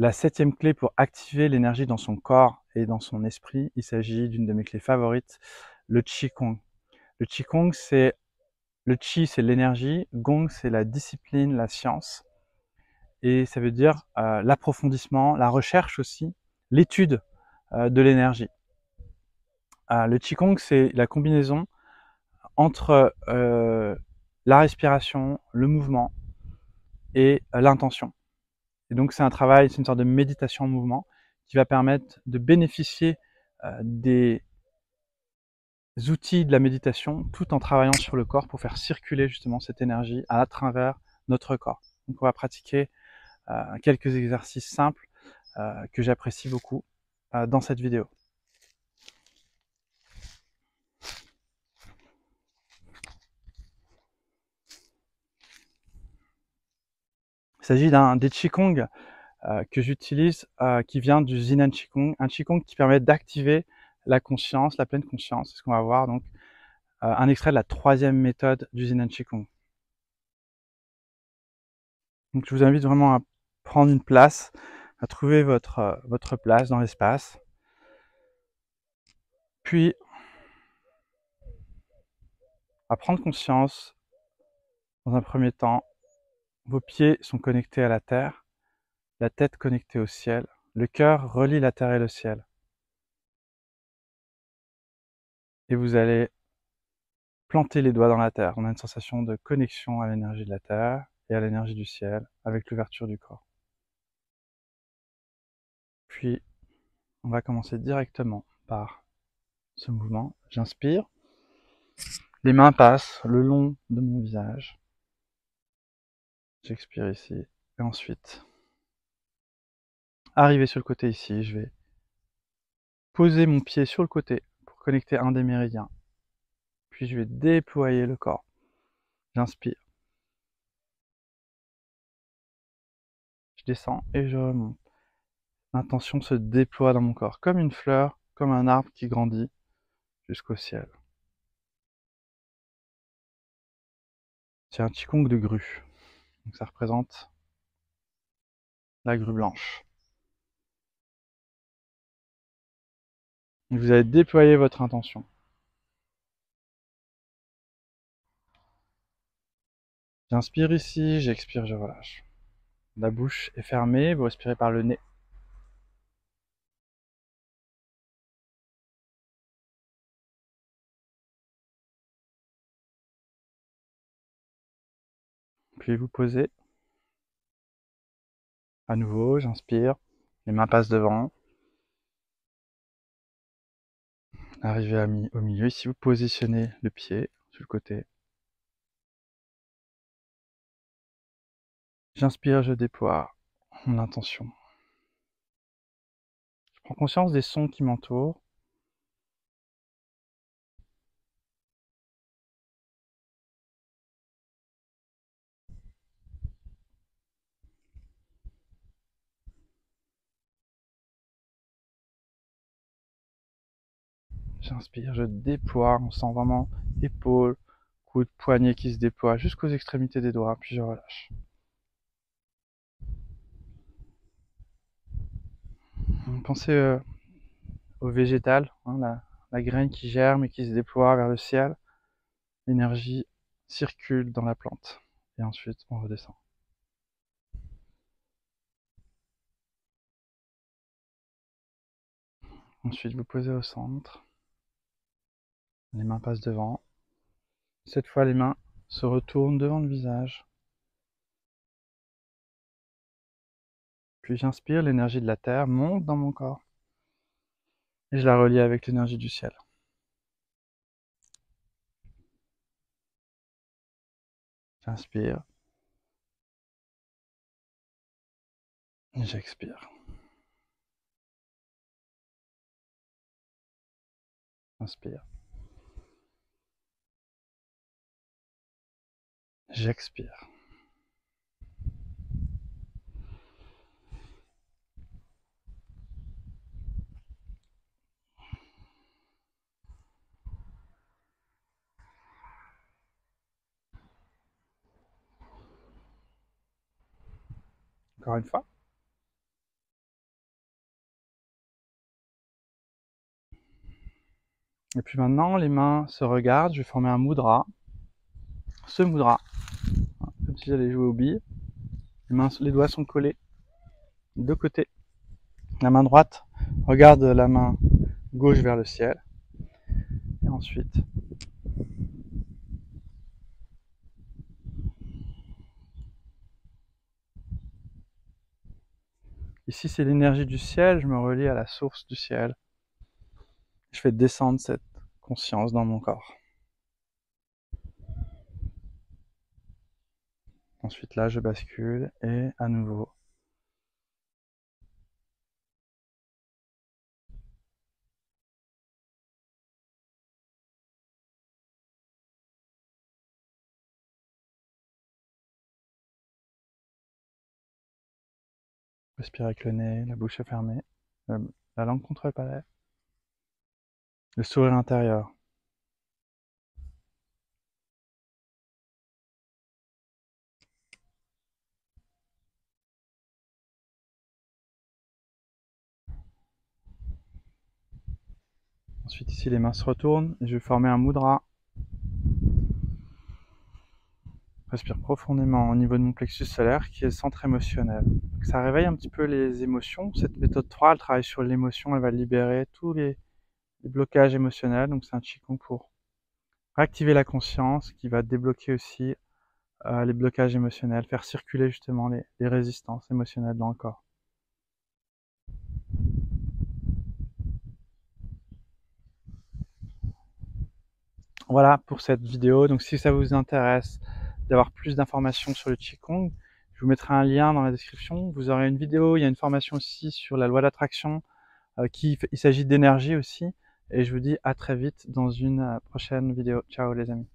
La 7e clé pour activer l'énergie dans son corps et dans son esprit, il s'agit d'une de mes clés favorites, le Qigong. Le Qigong, c'est le Qi, c'est l'énergie, Gong, c'est la discipline, la science, et ça veut dire l'approfondissement, la recherche aussi, l'étude de l'énergie. Le Qigong, c'est la combinaison entre la respiration, le mouvement et l'intention. Et donc c'est un travail, c'est une sorte de méditation en mouvement qui va permettre de bénéficier des outils de la méditation tout en travaillant sur le corps pour faire circuler justement cette énergie à travers notre corps. Donc on va pratiquer quelques exercices simples que j'apprécie beaucoup dans cette vidéo. Il s'agit des Qigong que j'utilise qui vient du Zinan Qigong, un Qigong qui permet d'activer la conscience, la pleine conscience. C'est ce qu'on va voir donc un extrait de la 3e méthode du Zinan Qigong. Donc je vous invite vraiment à prendre une place, à trouver votre place dans l'espace. Puis à prendre conscience, dans un premier temps, vos pieds sont connectés à la terre, la tête connectée au ciel, le cœur relie la terre et le ciel. Et vous allez planter les doigts dans la terre. On a une sensation de connexion à l'énergie de la terre et à l'énergie du ciel avec l'ouverture du corps. Puis on va commencer directement par ce mouvement. J'inspire. Les mains passent le long de mon visage. J'expire ici. Et ensuite, arrivé sur le côté ici, je vais poser mon pied sur le côté pour connecter un des méridiens. Puis je vais déployer le corps. J'inspire. Je descends et je remonte. L'intention se déploie dans mon corps, comme une fleur, comme un arbre qui grandit jusqu'au ciel. C'est un Qigong de grue. Donc ça représente la grue blanche. Et vous allez déployer votre intention. J'inspire ici, j'expire, je relâche. La bouche est fermée, vous respirez par le nez. Puis vous posez. À nouveau, j'inspire, les mains passent devant. Arrivez au milieu, ici vous positionnez le pied sur le côté. J'inspire, je déploie mon intention. Je prends conscience des sons qui m'entourent. J'inspire, je déploie, on sent vraiment épaules, coudes, poignets qui se déploient jusqu'aux extrémités des doigts, puis je relâche. Pensez au végétal, hein, la graine qui germe et qui se déploie vers le ciel. L'énergie circule dans la plante. Et ensuite, on redescend. Ensuite, vous posez au centre. Les mains passent devant. Cette fois, les mains se retournent devant le visage. Puis j'inspire, l'énergie de la terre monte dans mon corps. Et je la relie avec l'énergie du ciel. J'inspire. Et j'expire. Inspire. J'expire. Encore une fois. Et puis maintenant, les mains se regardent, je vais former un mudra. Ce mudra, comme si j'allais jouer aux billes. Les doigts sont collés de côté. La main droite regarde la main gauche vers le ciel. Et ensuite, ici c'est l'énergie du ciel, je me relie à la source du ciel. Je fais descendre cette conscience dans mon corps. Ensuite là, je bascule et à nouveau. Respire avec le nez, la bouche est fermée, la langue contre le palais. Le sourire intérieur. Ensuite ici les mains se retournent et je vais former un mudra. Respire profondément au niveau de mon plexus solaire qui est le centre émotionnel. Donc ça réveille un petit peu les émotions. Cette méthode 3, elle travaille sur l'émotion, elle va libérer tous les blocages émotionnels. Donc c'est un Qigong pour réactiver la conscience qui va débloquer aussi les blocages émotionnels, faire circuler justement les résistances émotionnelles dans le corps. Voilà pour cette vidéo. Donc si ça vous intéresse d'avoir plus d'informations sur le Qigong, je vous mettrai un lien dans la description. Vous aurez une vidéo, il y a une formation aussi sur la loi d'attraction, il s'agit d'énergie aussi. Et je vous dis à très vite dans une prochaine vidéo. Ciao les amis.